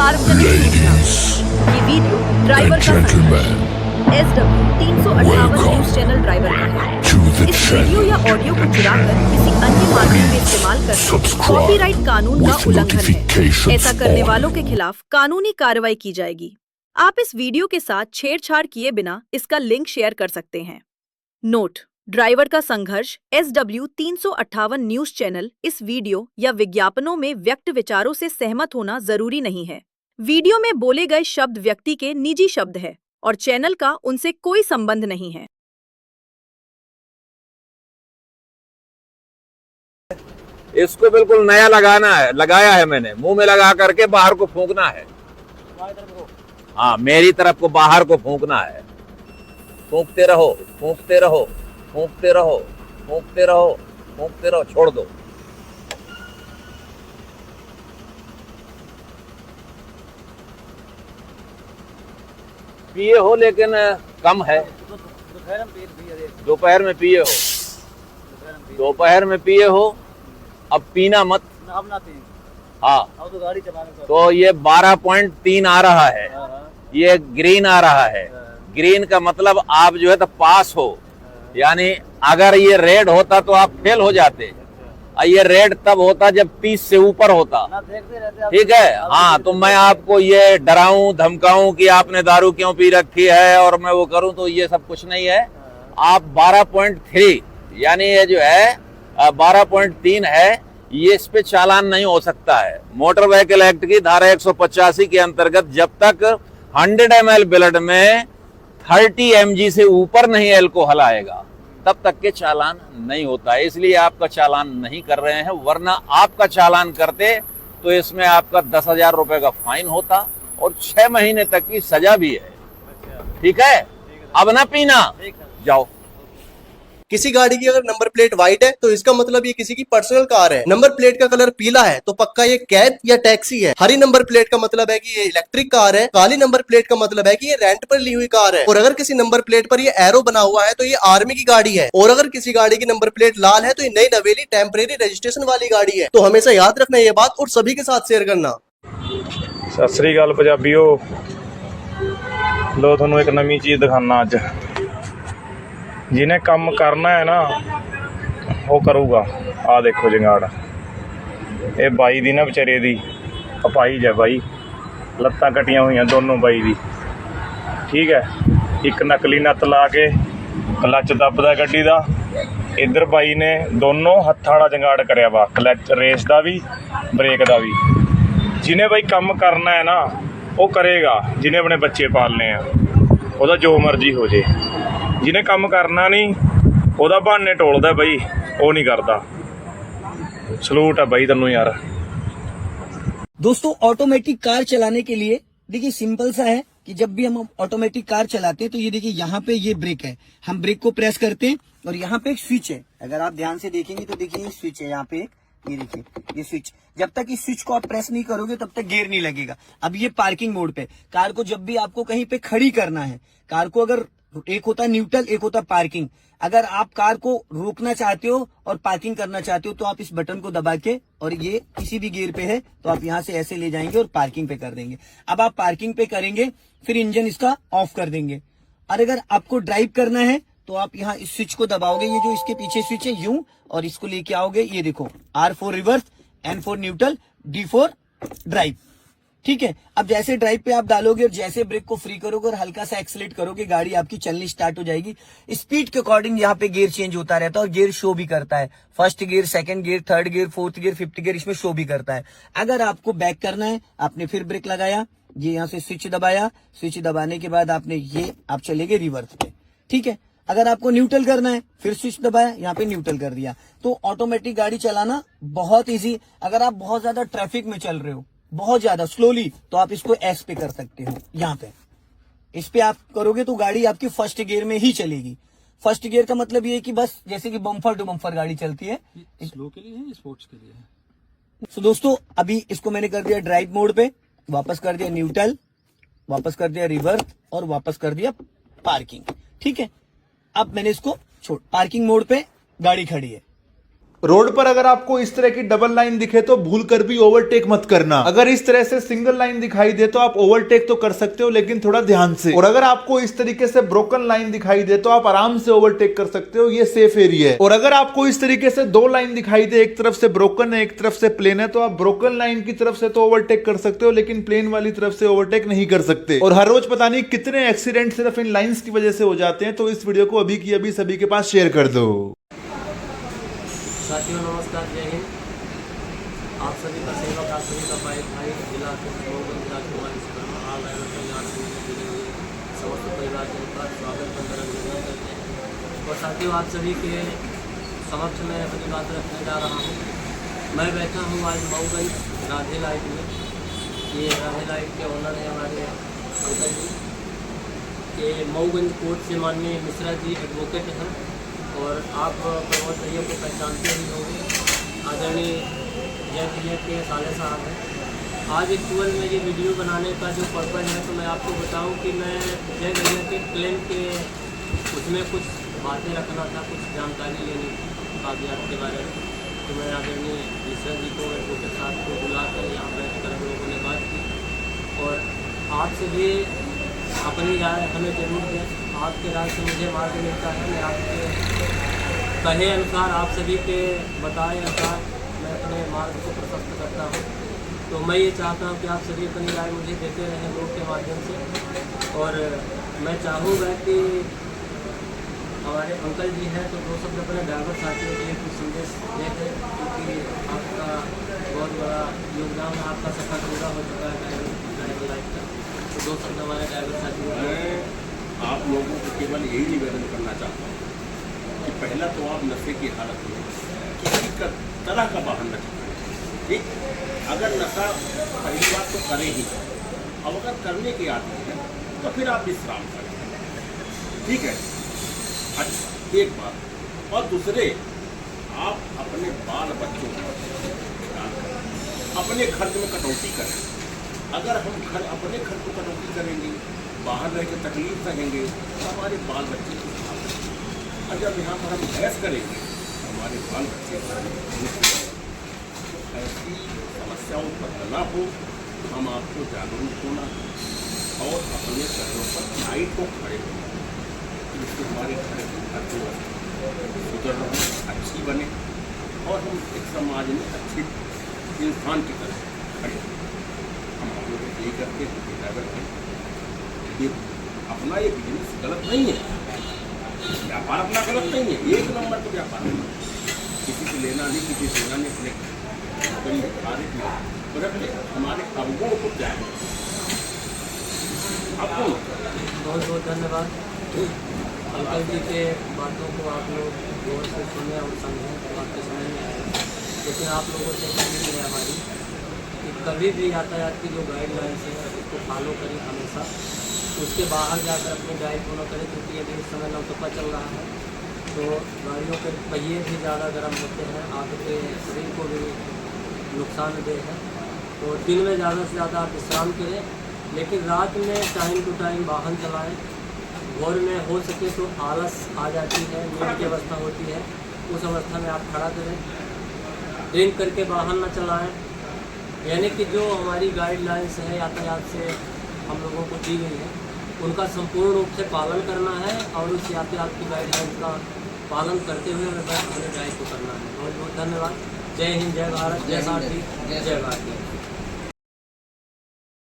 सार्वजनिक सूचना। ये वीडियो ड्राइवर का SW358 न्यूज चैनल ड्राइवर का है। इस वीडियो या ऑडियो को चुराकर किसी अन्य माध्यम में इस्तेमाल करना कॉपीराइट कानून का उल्लंघन है। ऐसा करने वालों के खिलाफ कानूनी कार्रवाई की जाएगी। आप इस वीडियो के साथ छेड़छाड़ किए बिना इसका लिंक शेयर कर सकते हैं। नोट: ड्राइवर का संघर्ष SW358 न्यूज चैनल इस वीडियो या विज्ञापनों में व्यक्त विचारों से सहमत होना जरूरी नहीं है। वीडियो में बोले गए शब्द व्यक्ति के निजी शब्द है और चैनल का उनसे कोई संबंध नहीं है। इसको बिल्कुल नया लगाया है मैंने। मुंह में लगा करके बाहर को फूंकना है। हाँ, मेरी तरफ को बाहर को फूंकना है। फूंकते रहो, फूंकते रहो, फूंकते रहो, फूंकते रहो, फूंकते रहो, छोड़ दो। पिए हो लेकिन कम है। दोपहर में पिए हो, दोपहर में पिए हो, अब पीना मत। हाँ, तो ये 12.3 आ रहा है, ये ग्रीन आ रहा है। ग्रीन का मतलब आप जो है तो पास हो, यानी अगर ये रेड होता तो आप फेल हो जाते। ये रेड तब होता जब 30 से ऊपर होता। ठीक है। हाँ, तो मैं आपको ये डराऊं धमकाऊं कि आपने दारू क्यों पी रखी है और मैं वो करूं, तो ये सब कुछ नहीं है। आप 12.3 यानी ये जो है 12.3 है, ये इस पे चालान नहीं हो सकता है। मोटर व्हीकल एक्ट की धारा 185 के अंतर्गत जब तक 100 ml ब्लड में 30 mg से ऊपर नहीं अल्कोहल आएगा तब तक के चालान नहीं होता है। इसलिए आपका चालान नहीं कर रहे हैं, वरना आपका चालान करते तो इसमें आपका 10,000 रुपए का फाइन होता और 6 महीने तक की सजा भी है। ठीक है, अब ना पीना, जाओ। किसी गाड़ी की अगर नंबर प्लेट व्हाइट है तो इसका मतलब ये किसी की पर्सनल कार है। नंबर प्लेट का कलर पीला है तो पक्का ये कैब या टैक्सी है। हरी नंबर प्लेट का मतलब है कि ये इलेक्ट्रिक कार है। काली नंबर प्लेट का मतलब है कि ये रेंट पर ली हुई कार है। और अगर किसी नंबर प्लेट पर ये एरो बना हुआ है तो ये आर्मी की गाड़ी है। और अगर किसी गाड़ी की नंबर प्लेट लाल है तो ये नई नवेली टेम्परेरी रजिस्ट्रेशन वाली गाड़ी है। तो हमेशा याद रखना ये बात और सभी के साथ शेयर करना। सत श्री अकाल पंजाबियो, लो थोनू एक नवी चीज़ दिखाना। अज जिन्हें काम करना है ना वो करूगा। आ देखो जंगाड़, ये बाई दी ना बेचारे दी अपाइज है बाई, लत्तां कटियां हुई दोनों बाई दी। ठीक है, एक नकली नत्त ला के क्लच दबदा गड्डी दा। इधर बाई ने दोनों हत्थां वाला जंगाड़ करया वा, क्लच रेस दा भी ब्रेक दा भी। जिन्हें बाई काम करना है ना वो करेगा, जिन्हें अपने बच्चे पालने हैं वह जो मर्जी हो जे। जिन्हें काम करना नहीं वह बहाने टोलदा बई, वो नहीं करता। सलूट है बई तेनू यार। दोस्तों, ऑटोमेटिक कार चलाने के लिए देखिए सिंपल सा है कि जब भी हम ऑटोमेटिक कार चलाते हैं तो ये देखिए यहाँ पे ये ब्रेक है, हम ब्रेक को प्रेस करते हैं और यहाँ पे एक स्विच है। अगर आप ध्यान से देखेंगे तो देखिए ये स्विच है, यहाँ पे ये देखिए ये स्विच। जब तक इस स्विच को आप प्रेस नहीं करोगे तब तक गियर नहीं लगेगा। अब ये पार्किंग मोड पे कार को जब भी आपको कहीं पे खड़ी करना है, कार को अगर एक होता है न्यूट्रल, एक होता है पार्किंग। अगर आप कार को रोकना चाहते हो और पार्किंग करना चाहते हो तो आप इस बटन को दबा के, और ये किसी भी गियर पे है तो आप यहाँ से ऐसे ले जाएंगे और पार्किंग पे कर देंगे। अब आप पार्किंग पे करेंगे फिर इंजन इसका ऑफ कर देंगे। और अगर आपको ड्राइव करना है तो आप यहाँ इस स्विच को दबाओगे, ये जो इसके पीछे स्विच है यूं, और इसको लेके आओगे। ये देखो R for reverse, N for neutral, D for drive. ठीक है, अब जैसे ड्राइव पे आप डालोगे और जैसे ब्रेक को फ्री करोगे और हल्का सा एक्सीलेट करोगे, गाड़ी आपकी चलनी स्टार्ट हो जाएगी। स्पीड के अकॉर्डिंग यहाँ पे गियर चेंज होता रहता है और गियर शो भी करता है। First gear, second gear, third gear, fourth gear, fifth gear इसमें शो भी करता है। अगर आपको बैक करना है, आपने फिर ब्रेक लगाया, ये यहाँ से स्विच दबाया, स्विच दबाने के बाद आपने ये आप चलेंगे रिवर्स पे। ठीक है, अगर आपको न्यूट्रल करना है फिर स्विच दबाया, यहाँ पे न्यूट्रल कर दिया। तो ऑटोमेटिक गाड़ी चलाना बहुत ईजी। अगर आप बहुत ज्यादा ट्रैफिक में चल रहे हो, बहुत ज्यादा स्लोली, तो आप इसको एस पे कर सकते हो। यहाँ पे इस पे आप करोगे तो गाड़ी आपकी फर्स्ट गियर में ही चलेगी। फर्स्ट गियर का मतलब ये है कि बस जैसे कि बम्फर टू बम्फर गाड़ी चलती है। स्लो के लिए है, स्पोर्ट्स के लिए है। तो दोस्तों, अभी इसको मैंने कर दिया ड्राइव मोड पे, वापस कर दिया न्यूट्रल, वापस कर दिया रिवर्स और वापस कर दिया पार्किंग। ठीक है, अब मैंने इसको छोड़, पार्किंग मोड पे गाड़ी खड़ी है। रोड पर अगर आपको इस तरह की डबल लाइन दिखे तो भूल कर भी ओवरटेक मत करना। अगर इस तरह से सिंगल लाइन दिखाई दे तो आप ओवरटेक तो कर सकते हो, लेकिन थोड़ा ध्यान से। और अगर आपको इस तरीके से ब्रोकन लाइन दिखाई दे तो आप आराम से ओवरटेक कर सकते हो, ये सेफ एरिया है। और अगर आपको इस तरीके से दो लाइन दिखाई दे, एक तरफ से ब्रोकन है एक तरफ से प्लेन है, तो आप ब्रोकन लाइन की तरफ से तो ओवरटेक कर सकते हो, लेकिन प्लेन वाली तरफ से ओवरटेक नहीं कर सकते। और हर रोज पता नहीं कितने एक्सीडेंट सिर्फ इन लाइंस की वजह से हो जाते हैं। तो इस वीडियो को अभी की अभी सभी के पास शेयर कर दो। साथियों नमस्कार, जय हिंद। आप सभी का सेवक, आप सभी का भाई जिला राजकुमार समस्त परिवार जनता स्वागत बंदर अभिनंदन करते हैं। और साथियों आप सभी के समक्ष में अपनी बात रखने जा रहा हूँ। मैं बैठा हूँ आज मऊगंज राधे लाइट में। ये राधे लाइट के ओनर हैं हमारे अंकल जी। ये मऊगंज कोर्ट से माननीय मिश्रा जी एडवोकेट हैं और आप प्रमोद भैया को पहचानते ही होंगे। आदरणीय जय भैया के साले साहब हैं। आज एक्चुअल में ये वीडियो बनाने का जो पर्पज़ है, तो मैं आपको बताऊं कि मैं जय भैया के क्लेम के उसमें कुछ बातें रखना था, कुछ जानकारी लेनी थी कागजात के बारे में। तो मैं आदरणीय मिश्रा जी को एडवोकेट साहब को बुलाकर यहाँ बैठ कर हम लोगों ने बात की। और आपसे भी अपनी राय हमें जरूर दें। आपके राय से मुझे मार्ग मिलता है। मैं आपके कहे अनुसार, आप सभी के बताए अनुसार मैं अपने मार्ग को प्रशस्त करता हूँ। तो मैं ये चाहता हूँ कि आप सभी अपनी राय मुझे देते रहें लोग के माध्यम से। और मैं चाहूँगा कि हमारे अंकल जी हैं तो दो शब्द अपने ड्राइवर साथियों के लिए कुछ संदेश देते, क्योंकि आपका बहुत बड़ा योगदान, आपका सफ़र पूरा हो चुका है ड्राइवर लाइफ का। तो दो शब्द हमारे ड्राइवर साथियों मैं आप लोगों को केवल यही निवेदन करना चाहता हूँ कि पहला तो आप नशे की हालत में किसी का तरह का वाहन न चलाएं। ठीक, अगर नशा पहली बात तो करें ही, अब अगर करने की आदमी है तो फिर आप विश्राम करें। ठीक है, अच्छा, एक बात। और दूसरे, आप अपने बाल बच्चों को ध्यान करें, अपने खर्च में कटौती करें। अगर हम अपने खर्च को कटौती करेंगे, बाहर रह के तकलीफ सहेंगे, तो हमारे बाल बच्चे को खराब। और जब यहाँ पर हम बहस करेंगे हमारे बाल बच्चे ऐसी समस्या उत्पन्न न हो, हम आपको जागरूक होना और अपने कदमों पर लाइट को खड़े होना, जिससे हमारे घर की अर्थव्यवस्था सुधर रहे, अच्छी बने और हम एक समाज में अच्छे इंसान की तरह खड़े हों। हम लोग यही करते हैं कि ड्राइवर हैं, ये अपना ये बिजनेस गलत नहीं है, व्यापार अपना गलत नहीं है, एक नंबर का व्यापार है। किसी से लेना नहीं, किसी से लेना नहीं, अपने हमारे अवगुण को जाए। आपको बहुत बहुत धन्यवाद। अंकल जी के बातों को आप लोग गौर से सुने और समझें तो आपके समझ में आएगा। लेकिन आप लोगों से अपील है हमारी कि कभी भी यातायात की जो गाइडलाइंस है उसको फॉलो करें हमेशा। उसके बाहर जाकर अपनी ड्राइव को न करें, क्योंकि अभी इस समय नौतपा चल रहा है तो गाड़ियों के पहिए भी ज़्यादा गर्म होते हैं, आगे के शरीर को भी नुकसानदेह है। तो दिन में ज़्यादा से ज़्यादा आप विश्राम करें, लेकिन रात में टाइम टू टाइम वाहन चलाएं। भोर में हो सके तो आलस आ जाती है, नींद की अवस्था होती है, उस अवस्था में आप खड़ा करें। ड्रिंक करके वाहन न चलाएं। यानी कि जो हमारी गाइडलाइंस है यातायात से हम लोगों को दी गई है, उनका संपूर्ण रूप से पालन करना है और उस यातायात की गाइडलाइंस का पालन करते हुए हमें बस अपने ड्राइव को करना है। बहुत बहुत धन्यवाद। जय हिंद, जय भारत, जय साथी, जय भारत।